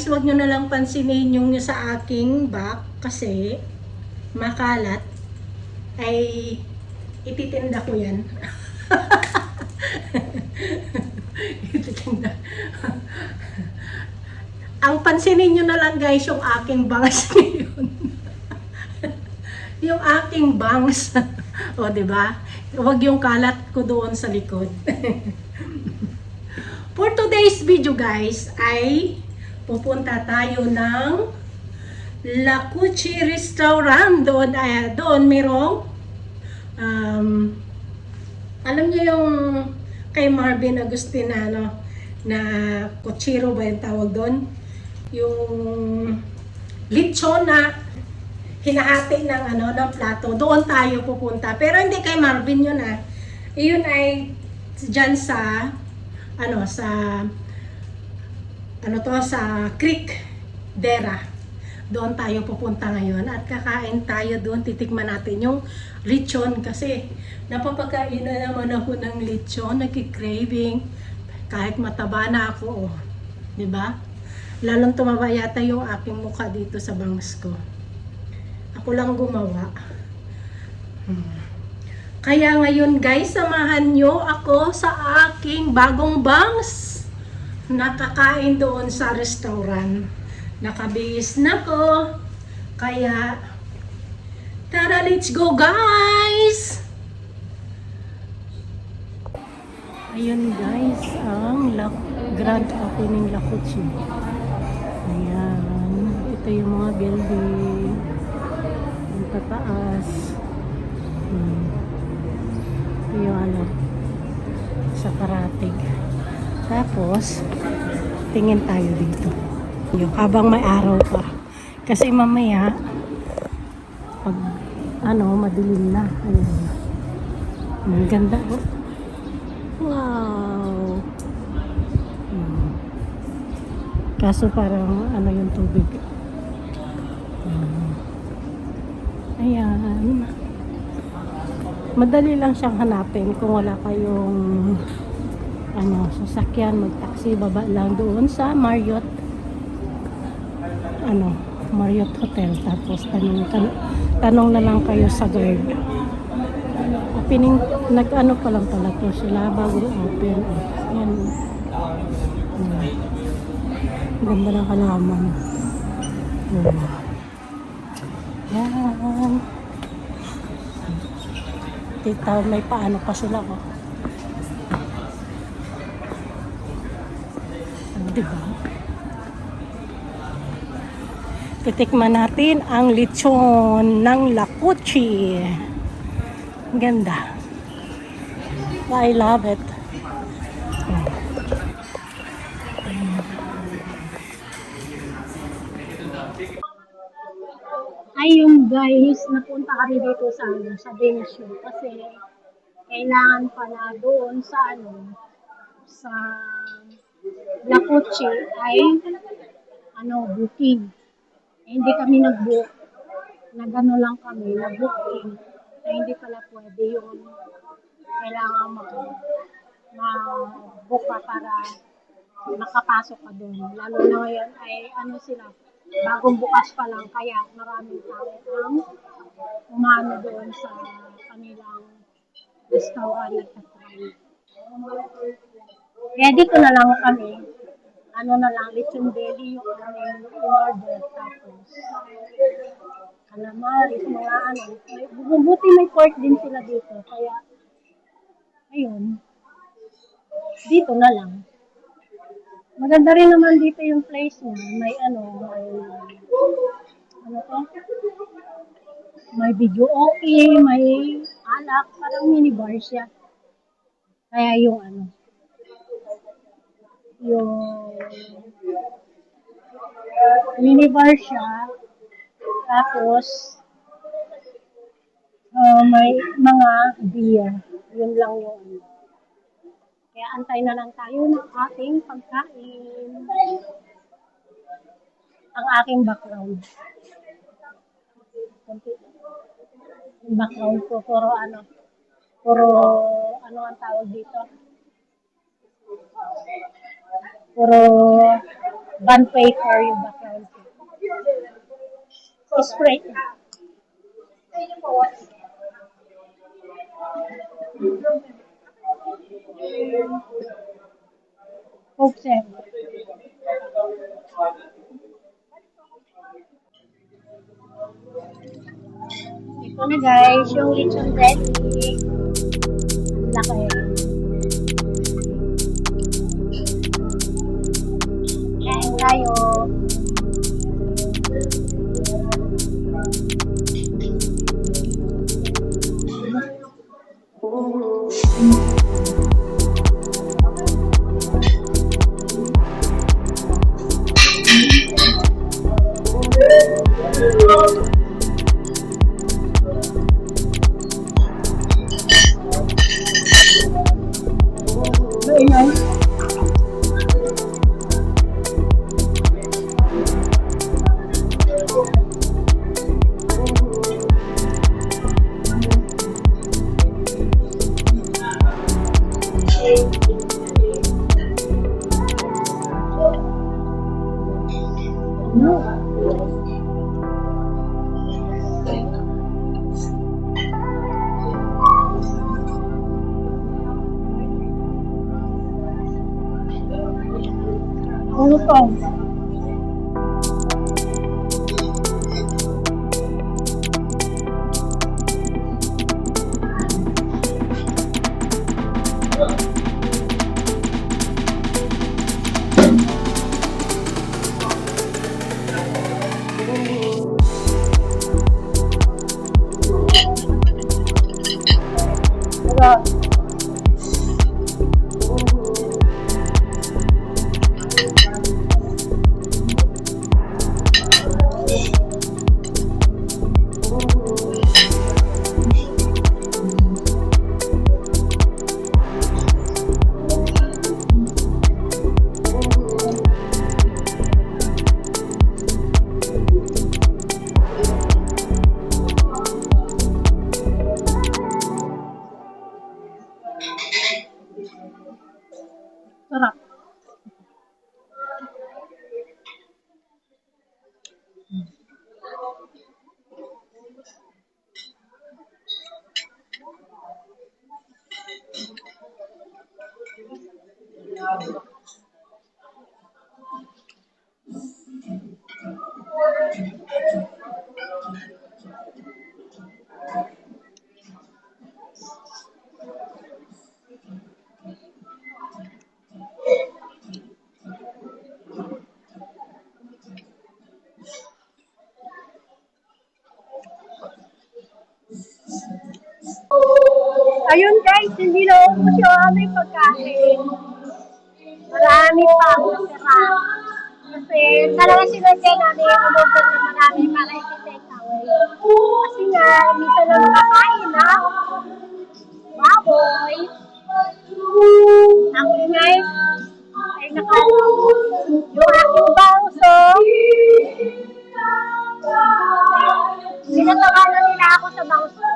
guys, wag nyo na lang pansinin yung sa aking back kasi makalat ay ititinda ko yan. Ititinda. Ang pansinin nyo na lang guys yung aking bangs ngayon. Yung aking bangs. O, diba? Huwag yung kalat ko doon sa likod. For today's video guys ay pupunta tayo ng La Cucci Restaurant. Doon merong alam niyo yung kay Marvin Agustinano na kutsiro ba yung tawag doon? Yung lechon na hinahati ng ng plato. Doon tayo pupunta. Pero hindi kay Marvin yun Iyon ay diyan sa sa Creek Dera. Doon tayo pupunta ngayon at kakain tayo doon. Titikman natin yung lechon kasi napapakain na naman ako ng lechon. Nagki-craving kahit mataba na ako. Diba? Lalong tumaba yata yung aking mukha dito sa bangs ko. Ako lang gumawa. Kaya ngayon guys, samahan nyo ako sa aking bagong bangs. Nakakain doon sa restaurant. Nakabihis na ko. Kaya, tara, let's go guys! Ayun guys, ang grand opening La Cucci. Ayan. Ito yung mga building. Yung tataas. Ito yung sa Karatig. Tapos, tingin tayo dito. Habang may araw pa. Kasi mamaya, pag madilim na. Ayun. Ang ganda. Oh. Wow! Kaso parang yung tubig. Ayan. Madali lang siyang hanapin kung wala kayong sasakyan, mag-taxi, baba lang doon sa Marriott Marriott Hotel. Tapos tanong na lang kayo sa guard. Opening, pa lang pala to sila bago open. Ayan. Ganda ng halaman. Yan. Tita, may paano pa sila diba? Titikman natin ang lechon ng La Cucci. Ganda. I love it. Ayun guys, napunta kami dito sa Bensyo kasi kailangan pala doon sa sa La Cucci ay booking. Hindi kami nag-book. Nagano lang kami, nag-booking. Hindi pala pwede yun. Kailangan mag-book ka para makapasok ka doon. Lalo na ngayon ay sila, bagong bukas pa lang, kaya maraming tao ang umano doon sa kanilang restaurant at katry. Kaya dito na lang kami, lechon belly yung aming order, tapos calamaris, mga buti may pork din sila dito, kaya ayun, dito na lang. Maganda rin naman dito yung place niya. May may video okay, may alak, parang minibar siya. Kaya yung minibar siya. Tapos may mga beer. Yun lang yung Kaya antay na lang tayo ng ating pagkain. Ang aking background. Yung background ko, puro ang tawag dito? Puro bond paper yung background. Spray. Okay. Ito na guys, yung lechon ready. Ang laki. Kain tayo. Very nice. Ano pa? Sarap. Ayun guys, hindi na ubos yung aming pagkain. Marami pa ang natira. Kasi talaga sinadya namin yung umubot na marami para i-take away. Kasi nga, minsan na makakain na. Baboy. Ang ingay ay yung aking bangso. Sinatawanan nila ako sa bangso.